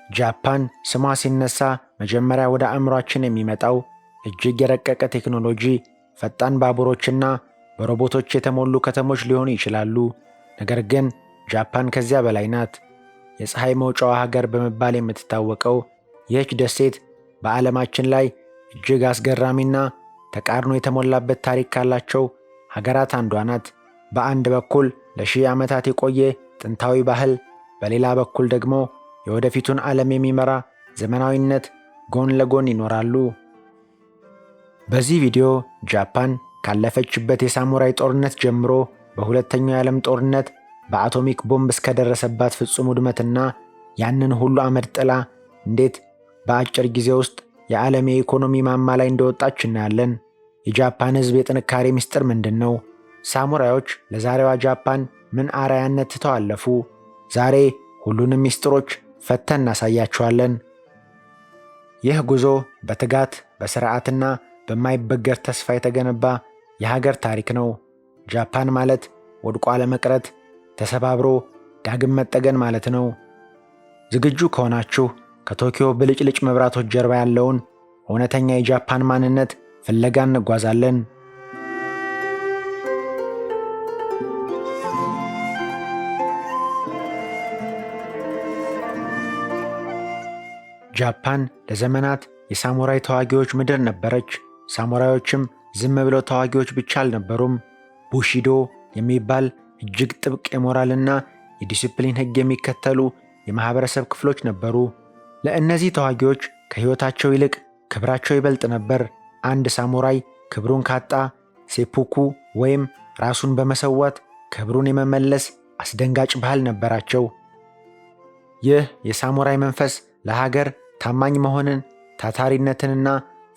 ጃፓን ስሟ ሲነሳ መጀመሪያ ወደ አእምሯችን የሚመጣው እጅግ የረቀቀ ቴክኖሎጂ፣ ፈጣን ባቡሮችና በሮቦቶች የተሞሉ ከተሞች ሊሆኑ ይችላሉ። ነገር ግን ጃፓን ከዚያ በላይ ናት። የፀሐይ መውጫዋ ሀገር በመባል የምትታወቀው ይህች ደሴት በዓለማችን ላይ እጅግ አስገራሚና ተቃርኖ የተሞላበት ታሪክ ካላቸው ሀገራት አንዷ ናት። በአንድ በኩል ለሺህ ዓመታት የቆየ ጥንታዊ ባህል፣ በሌላ በኩል ደግሞ የወደፊቱን ዓለም የሚመራ ዘመናዊነት ጎን ለጎን ይኖራሉ። በዚህ ቪዲዮ ጃፓን ካለፈችበት የሳሙራይ ጦርነት ጀምሮ በሁለተኛው የዓለም ጦርነት በአቶሚክ ቦምብ እስከደረሰባት ፍጹም ውድመትና ያንን ሁሉ አመድ ጥላ እንዴት በአጭር ጊዜ ውስጥ የዓለም የኢኮኖሚ ማማ ላይ እንደወጣች እናያለን። የጃፓን ሕዝብ የጥንካሬ ምስጢር ምንድን ነው? ሳሙራዮች ለዛሬዋ ጃፓን ምን አርአያነት ትተው አለፉ? ዛሬ ሁሉንም ምስጢሮች ፈተን እናሳያችኋለን። ይህ ጉዞ በትጋት በሥርዓትና በማይበገር ተስፋ የተገነባ የሀገር ታሪክ ነው። ጃፓን ማለት ወድቆ አለመቅረት፣ ተሰባብሮ ዳግም መጠገን ማለት ነው። ዝግጁ ከሆናችሁ ከቶኪዮ ብልጭልጭ መብራቶች ጀርባ ያለውን እውነተኛ የጃፓን ማንነት ፍለጋ እንጓዛለን። ጃፓን ለዘመናት የሳሙራይ ተዋጊዎች ምድር ነበረች። ሳሙራዮችም ዝም ብለው ተዋጊዎች ብቻ አልነበሩም። ቡሺዶ የሚባል እጅግ ጥብቅ የሞራልና የዲሲፕሊን ሕግ የሚከተሉ የማህበረሰብ ክፍሎች ነበሩ። ለእነዚህ ተዋጊዎች ከሕይወታቸው ይልቅ ክብራቸው ይበልጥ ነበር። አንድ ሳሙራይ ክብሩን ካጣ ሴፑኩ ወይም ራሱን በመሰዋት ክብሩን የመመለስ አስደንጋጭ ባህል ነበራቸው። ይህ የሳሙራይ መንፈስ ለሀገር ታማኝ መሆንን፣ ታታሪነትንና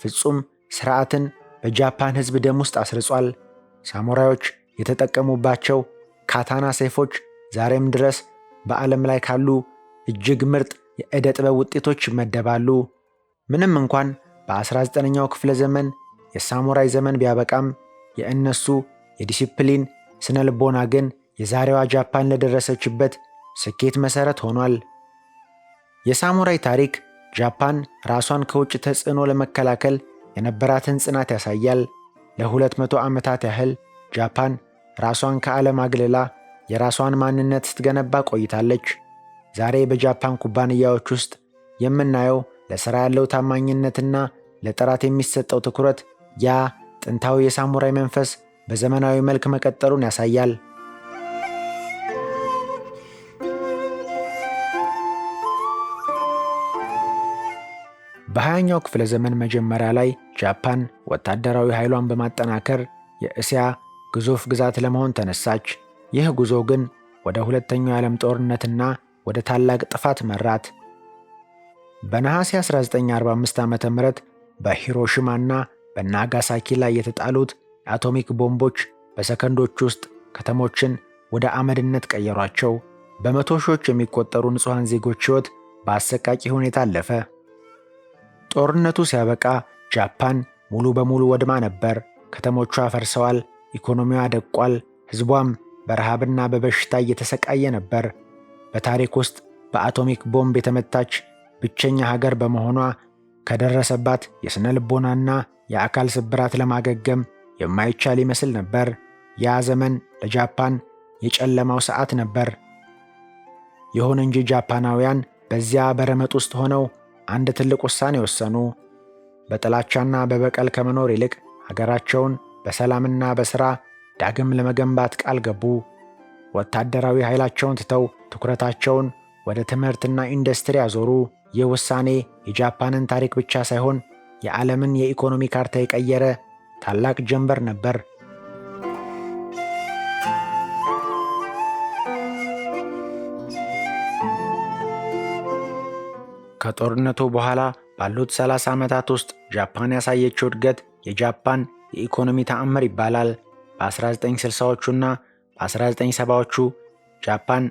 ፍጹም ሥርዓትን በጃፓን ሕዝብ ደም ውስጥ አስርጿል። ሳሙራዮች የተጠቀሙባቸው ካታና ሰይፎች ዛሬም ድረስ በዓለም ላይ ካሉ እጅግ ምርጥ የዕደ ጥበብ ውጤቶች ይመደባሉ። ምንም እንኳን በ19ኛው ክፍለ ዘመን የሳሙራይ ዘመን ቢያበቃም የእነሱ የዲሲፕሊን ስነ ልቦና ግን የዛሬዋ ጃፓን ለደረሰችበት ስኬት መሠረት ሆኗል። የሳሙራይ ታሪክ ጃፓን ራሷን ከውጭ ተጽዕኖ ለመከላከል የነበራትን ጽናት ያሳያል። ለ200 ዓመታት ያህል ጃፓን ራሷን ከዓለም አግልላ የራሷን ማንነት ስትገነባ ቆይታለች። ዛሬ በጃፓን ኩባንያዎች ውስጥ የምናየው ለሥራ ያለው ታማኝነትና ለጥራት የሚሰጠው ትኩረት ያ ጥንታዊ የሳሙራይ መንፈስ በዘመናዊ መልክ መቀጠሉን ያሳያል። በ20ኛው ክፍለ ዘመን መጀመሪያ ላይ ጃፓን ወታደራዊ ኃይሏን በማጠናከር የእስያ ግዙፍ ግዛት ለመሆን ተነሳች። ይህ ጉዞ ግን ወደ ሁለተኛው የዓለም ጦርነትና ወደ ታላቅ ጥፋት መራት። በነሐሴ 1945 ዓ.ም በሂሮሺማና በናጋሳኪ ላይ የተጣሉት የአቶሚክ ቦምቦች በሰከንዶች ውስጥ ከተሞችን ወደ አመድነት ቀየሯቸው። በመቶ ሺዎች የሚቆጠሩ ንጹሐን ዜጎች ሕይወት በአሰቃቂ ሁኔታ አለፈ። ጦርነቱ ሲያበቃ ጃፓን ሙሉ በሙሉ ወድማ ነበር። ከተሞቿ ፈርሰዋል፣ ኢኮኖሚዋ ደቋል፣ ሕዝቧም በረሃብና በበሽታ እየተሰቃየ ነበር። በታሪክ ውስጥ በአቶሚክ ቦምብ የተመታች ብቸኛ ሀገር በመሆኗ ከደረሰባት የሥነ ልቦናና የአካል ስብራት ለማገገም የማይቻል ይመስል ነበር። ያ ዘመን ለጃፓን የጨለማው ሰዓት ነበር። ይሁን እንጂ ጃፓናውያን በዚያ በረመጥ ውስጥ ሆነው አንድ ትልቅ ውሳኔ ወሰኑ። በጥላቻና በበቀል ከመኖር ይልቅ ሀገራቸውን በሰላምና በሥራ ዳግም ለመገንባት ቃል ገቡ። ወታደራዊ ኃይላቸውን ትተው ትኩረታቸውን ወደ ትምህርትና ኢንዱስትሪ አዞሩ። ይህ ውሳኔ የጃፓንን ታሪክ ብቻ ሳይሆን የዓለምን የኢኮኖሚ ካርታ የቀየረ ታላቅ ጀንበር ነበር። ከጦርነቱ በኋላ ባሉት 30 ዓመታት ውስጥ ጃፓን ያሳየችው እድገት የጃፓን የኢኮኖሚ ተአምር ይባላል። በ1960ዎቹና በ1970ዎቹ ጃፓን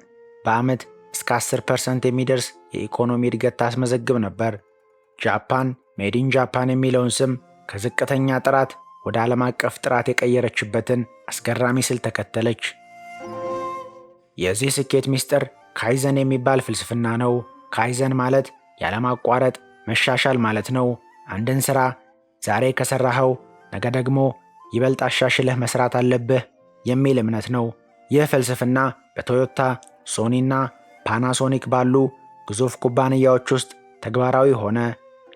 በዓመት እስከ 10% የሚደርስ የኢኮኖሚ እድገት ታስመዘግብ ነበር። ጃፓን ሜዲን ጃፓን የሚለውን ስም ከዝቅተኛ ጥራት ወደ ዓለም አቀፍ ጥራት የቀየረችበትን አስገራሚ ስልት ተከተለች። የዚህ ስኬት ምስጢር ካይዘን የሚባል ፍልስፍና ነው። ካይዘን ማለት ያለማቋረጥ መሻሻል ማለት ነው። አንድን ሥራ ዛሬ ከሠራኸው ነገ ደግሞ ይበልጥ አሻሽለህ መሥራት አለብህ የሚል እምነት ነው። ይህ ፍልስፍና በቶዮታ፣ ሶኒና ፓናሶኒክ ባሉ ግዙፍ ኩባንያዎች ውስጥ ተግባራዊ ሆነ።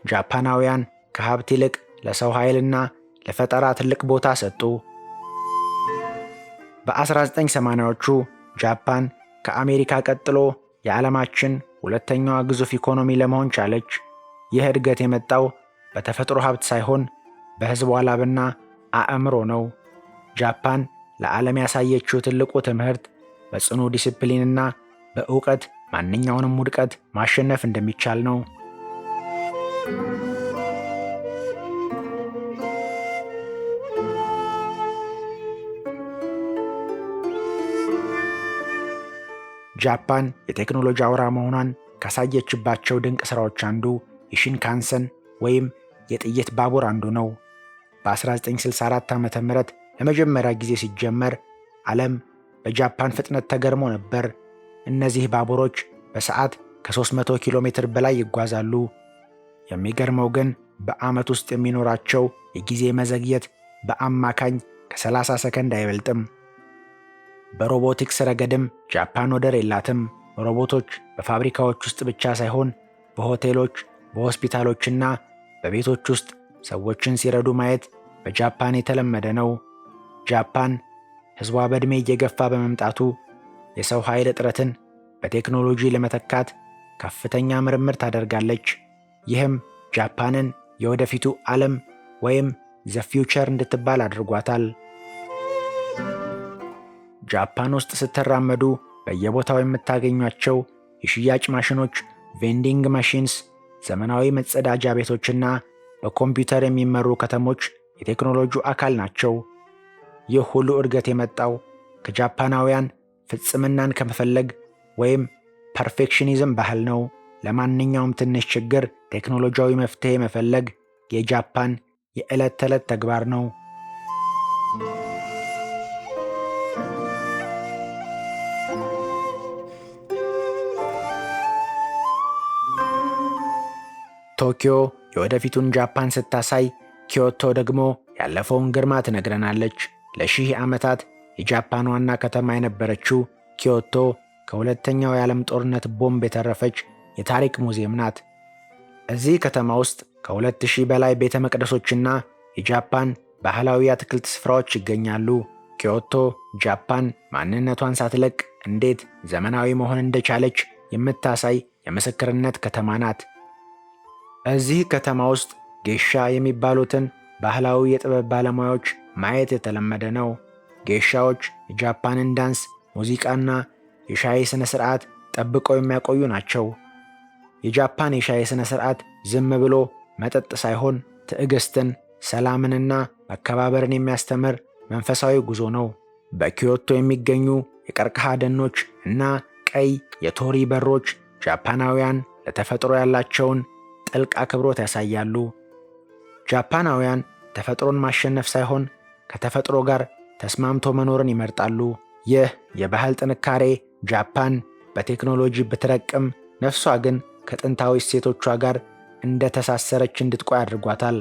ጃፓናውያን ከሀብት ይልቅ ለሰው ኃይልና ለፈጠራ ትልቅ ቦታ ሰጡ። በ1980ዎቹ ጃፓን ከአሜሪካ ቀጥሎ የዓለማችን ሁለተኛዋ ግዙፍ ኢኮኖሚ ለመሆን ቻለች። ይህ እድገት የመጣው በተፈጥሮ ሀብት ሳይሆን በሕዝቧ ላብና አእምሮ ነው። ጃፓን ለዓለም ያሳየችው ትልቁ ትምህርት በጽኑ ዲሲፕሊንና በእውቀት ማንኛውንም ውድቀት ማሸነፍ እንደሚቻል ነው። ጃፓን የቴክኖሎጂ አውራ መሆኗን ካሳየችባቸው ድንቅ ሥራዎች አንዱ የሺንካንሰን ወይም የጥይት ባቡር አንዱ ነው። በ1964 ዓ.ም ለመጀመሪያ ጊዜ ሲጀመር ዓለም በጃፓን ፍጥነት ተገርሞ ነበር። እነዚህ ባቡሮች በሰዓት ከ300 ኪሎ ሜትር በላይ ይጓዛሉ። የሚገርመው ግን በዓመት ውስጥ የሚኖራቸው የጊዜ መዘግየት በአማካኝ ከ30 ሰከንድ አይበልጥም። በሮቦቲክስ ረገድም ጃፓን ወደር የላትም። ሮቦቶች በፋብሪካዎች ውስጥ ብቻ ሳይሆን በሆቴሎች፣ በሆስፒታሎችና በቤቶች ውስጥ ሰዎችን ሲረዱ ማየት በጃፓን የተለመደ ነው። ጃፓን ሕዝቧ በዕድሜ እየገፋ በመምጣቱ የሰው ኃይል እጥረትን በቴክኖሎጂ ለመተካት ከፍተኛ ምርምር ታደርጋለች። ይህም ጃፓንን የወደፊቱ ዓለም ወይም ዘ ፊውቸር እንድትባል አድርጓታል። ጃፓን ውስጥ ስትራመዱ በየቦታው የምታገኟቸው የሽያጭ ማሽኖች፣ ቬንዲንግ ማሽንስ፣ ዘመናዊ መጸዳጃ ቤቶችና በኮምፒውተር የሚመሩ ከተሞች የቴክኖሎጂው አካል ናቸው። ይህ ሁሉ እድገት የመጣው ከጃፓናውያን ፍጽምናን ከመፈለግ ወይም ፐርፌክሽኒዝም ባህል ነው። ለማንኛውም ትንሽ ችግር ቴክኖሎጂያዊ መፍትሄ መፈለግ የጃፓን የዕለት ተዕለት ተግባር ነው። ቶኪዮ የወደፊቱን ጃፓን ስታሳይ፣ ኪዮቶ ደግሞ ያለፈውን ግርማ ትነግረናለች። ለሺህ ዓመታት የጃፓን ዋና ከተማ የነበረችው ኪዮቶ ከሁለተኛው የዓለም ጦርነት ቦምብ የተረፈች የታሪክ ሙዚየም ናት። እዚህ ከተማ ውስጥ ከ2000 በላይ ቤተ መቅደሶችና የጃፓን ባህላዊ አትክልት ስፍራዎች ይገኛሉ። ኪዮቶ ጃፓን ማንነቷን ሳትለቅ እንዴት ዘመናዊ መሆን እንደቻለች የምታሳይ የምስክርነት ከተማ ናት። እዚህ ከተማ ውስጥ ጌሻ የሚባሉትን ባህላዊ የጥበብ ባለሙያዎች ማየት የተለመደ ነው። ጌሻዎች የጃፓንን ዳንስ፣ ሙዚቃና የሻይ ሥነ ሥርዓት ጠብቀው የሚያቆዩ ናቸው። የጃፓን የሻይ ሥነ ሥርዓት ዝም ብሎ መጠጥ ሳይሆን ትዕግሥትን፣ ሰላምንና መከባበርን የሚያስተምር መንፈሳዊ ጉዞ ነው። በኪዮቶ የሚገኙ የቀርከሃ ደኖች እና ቀይ የቶሪ በሮች ጃፓናውያን ለተፈጥሮ ያላቸውን ጥልቅ አክብሮት ያሳያሉ። ጃፓናውያን ተፈጥሮን ማሸነፍ ሳይሆን ከተፈጥሮ ጋር ተስማምቶ መኖርን ይመርጣሉ። ይህ የባህል ጥንካሬ ጃፓን በቴክኖሎጂ ብትረቅም ነፍሷ ግን ከጥንታዊ እሴቶቿ ጋር እንደ ተሳሰረች እንድትቆይ አድርጓታል።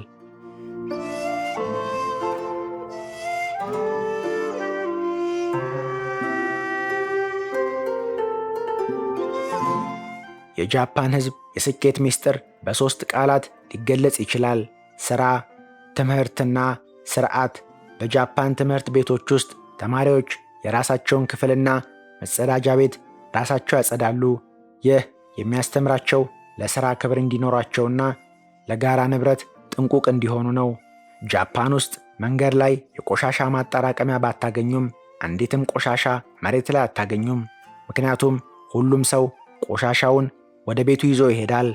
የጃፓን ሕዝብ የስኬት ምስጢር በሦስት ቃላት ሊገለጽ ይችላል። ሥራ፣ ትምህርትና ሥርዓት። በጃፓን ትምህርት ቤቶች ውስጥ ተማሪዎች የራሳቸውን ክፍልና መጸዳጃ ቤት ራሳቸው ያጸዳሉ። ይህ የሚያስተምራቸው ለሥራ ክብር እንዲኖራቸውና ለጋራ ንብረት ጥንቁቅ እንዲሆኑ ነው። ጃፓን ውስጥ መንገድ ላይ የቆሻሻ ማጠራቀሚያ ባታገኙም አንዲትም ቆሻሻ መሬት ላይ አታገኙም። ምክንያቱም ሁሉም ሰው ቆሻሻውን ወደ ቤቱ ይዞ ይሄዳል።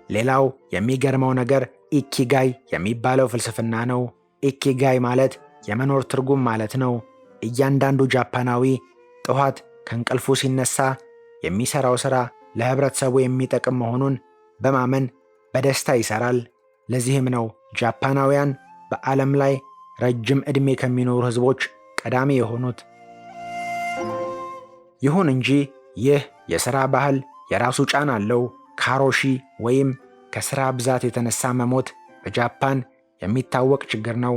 ሌላው የሚገርመው ነገር ኢኪጋይ የሚባለው ፍልስፍና ነው። ኢኪጋይ ማለት የመኖር ትርጉም ማለት ነው። እያንዳንዱ ጃፓናዊ ጠዋት ከእንቅልፉ ሲነሳ የሚሠራው ሥራ ለህብረተሰቡ የሚጠቅም መሆኑን በማመን በደስታ ይሰራል። ለዚህም ነው ጃፓናውያን በዓለም ላይ ረጅም ዕድሜ ከሚኖሩ ህዝቦች ቀዳሚ የሆኑት። ይሁን እንጂ ይህ የሥራ ባህል የራሱ ጫና አለው። ካሮሺ ወይም ከሥራ ብዛት የተነሳ መሞት በጃፓን የሚታወቅ ችግር ነው።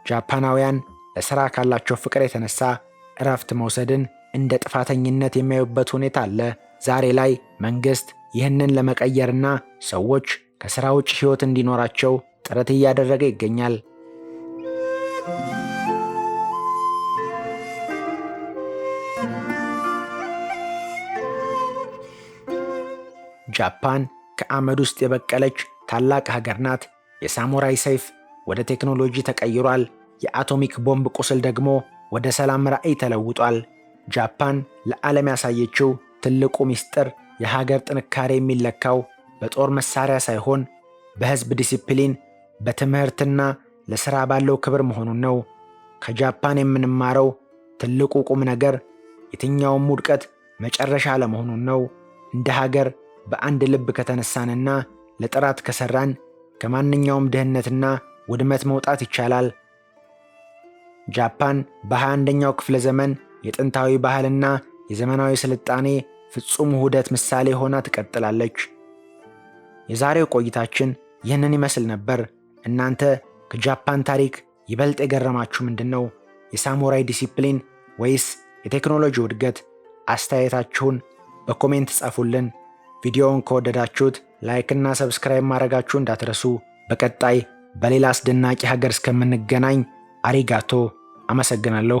ጃፓናውያን ለሥራ ካላቸው ፍቅር የተነሳ እረፍት መውሰድን እንደ ጥፋተኝነት የሚያዩበት ሁኔታ አለ። ዛሬ ላይ መንግሥት ይህንን ለመቀየርና ሰዎች ከሥራ ውጭ ሕይወት እንዲኖራቸው ጥረት እያደረገ ይገኛል። ጃፓን ከአመድ ውስጥ የበቀለች ታላቅ ሀገር ናት። የሳሙራይ ሰይፍ ወደ ቴክኖሎጂ ተቀይሯል። የአቶሚክ ቦምብ ቁስል ደግሞ ወደ ሰላም ራዕይ ተለውጧል። ጃፓን ለዓለም ያሳየችው ትልቁ ምስጢር የሀገር ጥንካሬ የሚለካው በጦር መሳሪያ ሳይሆን በሕዝብ ዲሲፕሊን፣ በትምህርትና ለሥራ ባለው ክብር መሆኑን ነው። ከጃፓን የምንማረው ትልቁ ቁም ነገር የትኛውም ውድቀት መጨረሻ ለመሆኑን ነው። እንደ ሀገር በአንድ ልብ ከተነሳንና ለጥራት ከሠራን ከማንኛውም ድህነትና ውድመት መውጣት ይቻላል። ጃፓን በ21ኛው ክፍለ ዘመን የጥንታዊ ባህልና የዘመናዊ ስልጣኔ ፍጹም ውህደት ምሳሌ ሆና ትቀጥላለች። የዛሬው ቆይታችን ይህንን ይመስል ነበር። እናንተ ከጃፓን ታሪክ ይበልጥ የገረማችሁ ምንድን ነው? የሳሙራይ ዲሲፕሊን ወይስ የቴክኖሎጂ ውድገት? አስተያየታችሁን በኮሜንት ጻፉልን። ቪዲዮውን ከወደዳችሁት ላይክና ሰብስክራይብ ማድረጋችሁ እንዳትረሱ። በቀጣይ በሌላ አስደናቂ ሀገር እስከምንገናኝ አሪጋቶ። አመሰግናለሁ።